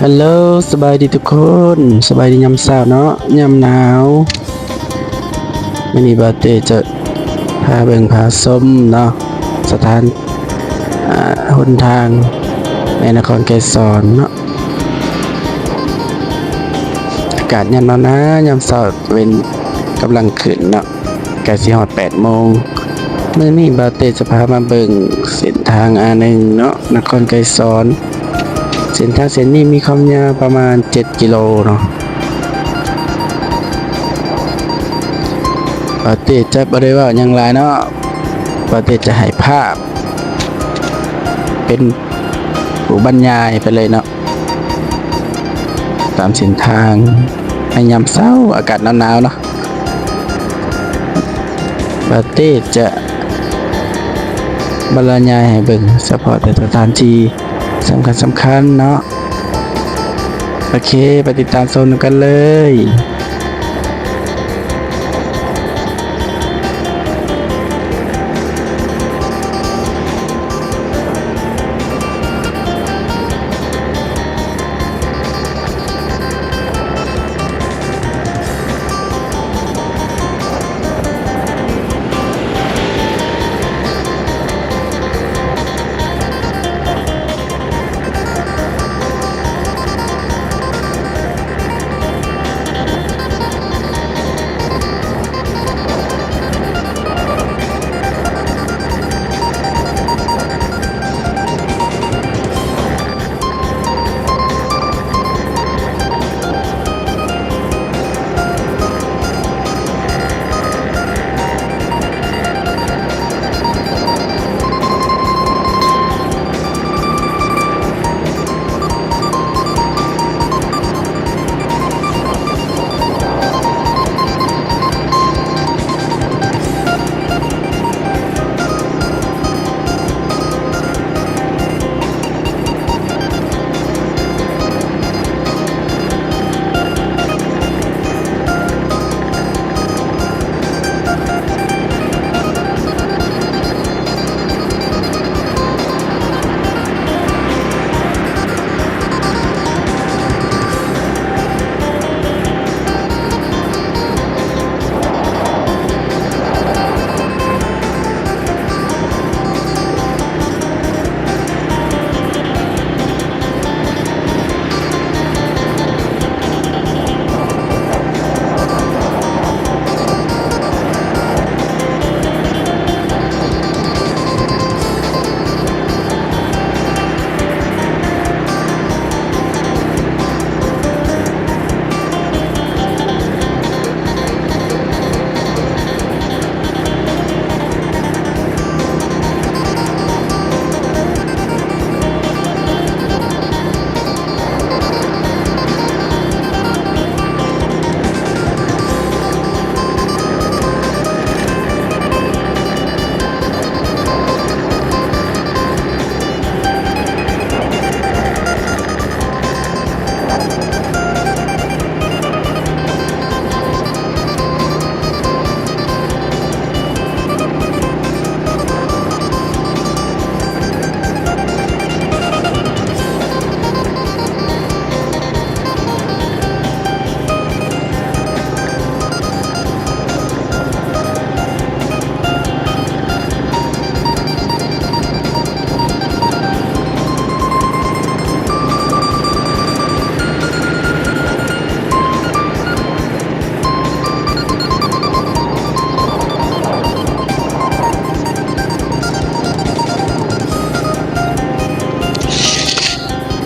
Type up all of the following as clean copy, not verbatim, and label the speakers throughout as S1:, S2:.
S1: ฮัลโหลสบายดีทุกคนสบายดียามเช้าเนาะยามหนาวมื้อนี้บาเต้จะพาเบิ่งพาชมเนาะสถานหนทางในนครไกรสอนเนาะอากาศยามหนาวนะยามเช้าเป็นกำลังขึ้นเนาะใกล้สิฮอด8 โมงมื้อนี้บาเต้จะพามาเบิ่งเส้นทางA1เนาะนครไกรสอนเส้นทางเส้นนี้มีความยาวประมาณ7 กิโลเนาะปาเต้จะบ่ได้เว้าหยังหลายเนาะปาเต้จะให้ภาพเป็นผู้บรรยายไปเลยเนาะตามเส้นทางในยามเช้าอากาศหนาวๆเนาะปาเต้จะบรรยายให้เบิ่งเฉพาะแต่สถานที่สำคัญเนาะโอเคไปติดตามชมกันเลย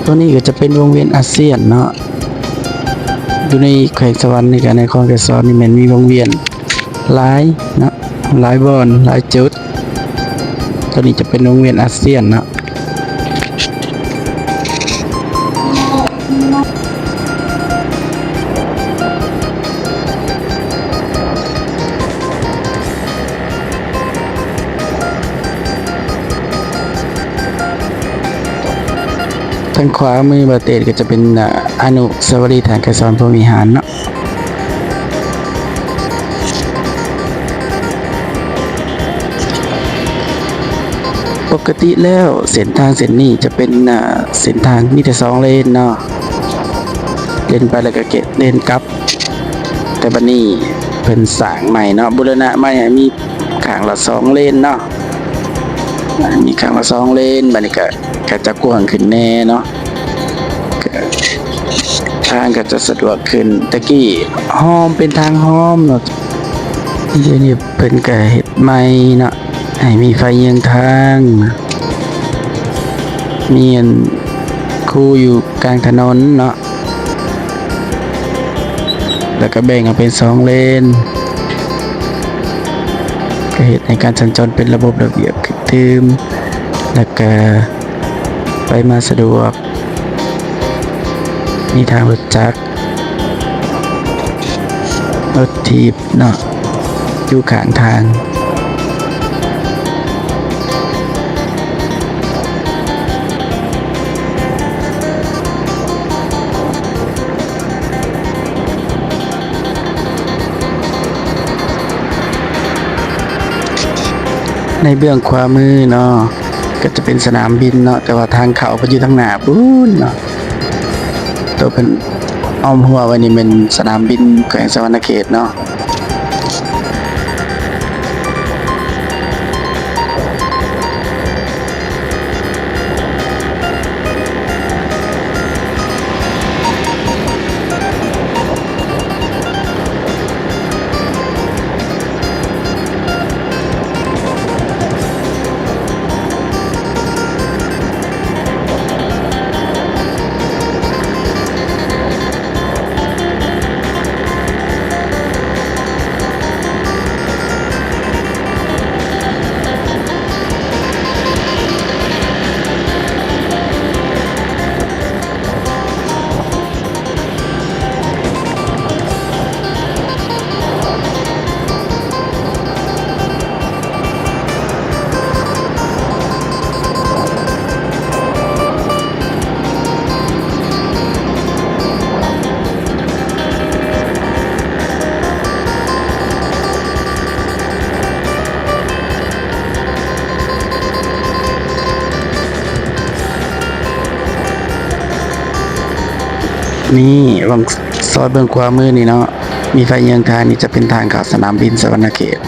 S1: ตัวนี้ก็จะเป็นวงเวียนอาเซียนเนาะอยู่ในแขวงสวรรค์ในการในนครไกรสอนนี่มันมีวงเวียนหลายเนาะหลายบอนหลายจุดตัวนี้จะเป็นวงเวียนอาเซียนเนาะทางขวามือบาเตดก็จะเป็นอนุสาวรีย์ฐานไกรสอนพรหมวิหารเนาะปกติแล้วเส้นทางเส้นนี้จะเป็นเส้นทางมีแต่2 เลนเนาะ นไปแล้วก็เกตเลนกลับแต่บัดนี้เพิ่นสร้างใหม่เนาะบูรณะใหม่ให้มีข้างละ2เลนเนาะมีข้างละ2เลนบัดนี้ก็จะกว้างขึ้นแน่เนาะทางก็จะสะดวกขึ้นตะกี้ห้อมเป็นทางห้อมเนาะเดี๋ยวนี้เพิ่นก็เฮ็ดใหม่เนาะให้มีไฟเยืองทางมีอันคู่อยู่กลางถนนเนาะแล้วก็แบ่งออกเป็น2เลนก็เฮ็ดให้การสัญจรเป็นระบบระเบียบคึกคืนแล้วก็ไปมาสะดวกมีทางรถจักรรถถีบเนาะอยู่ข้างทางในเบื้องขวามือเนาะก็จะเป็นสนามบินเนาะแต่ว่าทางเข้าไปอยู่ทางหน้าปุ้นเนาะตัวเป็นอ้อมหัวไว้นี่เป็นสนามบินแขวงสะหวรรณเขตเนาะนี่ลองซอยเบื้องขวามือนี่เนาะมีไฟเยืองทางนี่จะเป็นทางเข้าสนามบินสะหวรรณเขต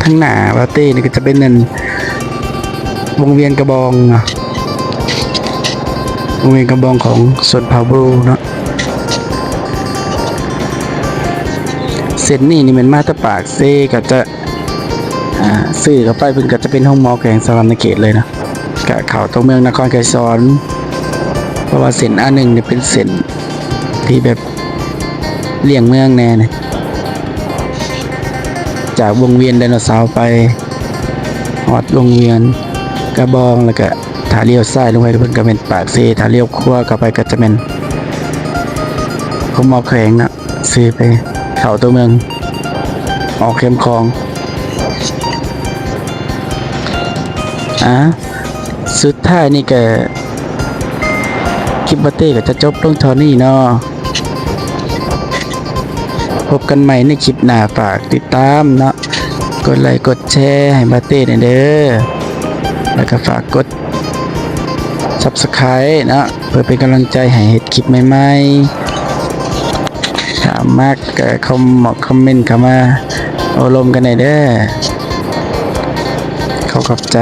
S1: ข้างหน้าบาเต้นี่ก็จะเป็นนั่นวงเวียนกระบองเนาะวงเวียนกระบองของสวนพาวเวลเนาะเส้นนี่มันมาตะปากเซก็จะซื้อเข้าไปเพิ่นก็จะเป็นห้องหมอแขวงสะหวรรณเขตเลยนะกะเข้าตัวเมืองนครไกรสอนเพราะว่าเส้นA1นี่เป็นเส้นที่แบบเลี่ยงเมืองแน่นะจากวงเวียนไดโนเสาร์ไปฮอดวงเวียนกระบองแล้วก็ถ้าเลี้ยวซ้ายลงไปเพิ่นก็เป็นปากเซถ้าเลี้ยวขวาเข้าไปก็จะเป็นห้องหมอแขวงนะซื้อไปเข้าตัวเมืองออกเข้มคลองสุดท้ายนี่ก็ คลิปบาเต้ก็จะจบลงเท่านี้เนาะพบกันใหม่ในคลิปหน้าฝากติดตามเนาะกดไลค์กดแชร์ให้บาเต้หน่อยเด้อแล้วก็ฝากกด Subscribe เนาะเพื่อเป็นกำลังใจให้เฮ็ดคลิปใหม่ๆถามมากก็คอมเมนต์เข้ามาโอลมกันหน่อยเด้อขอบใจ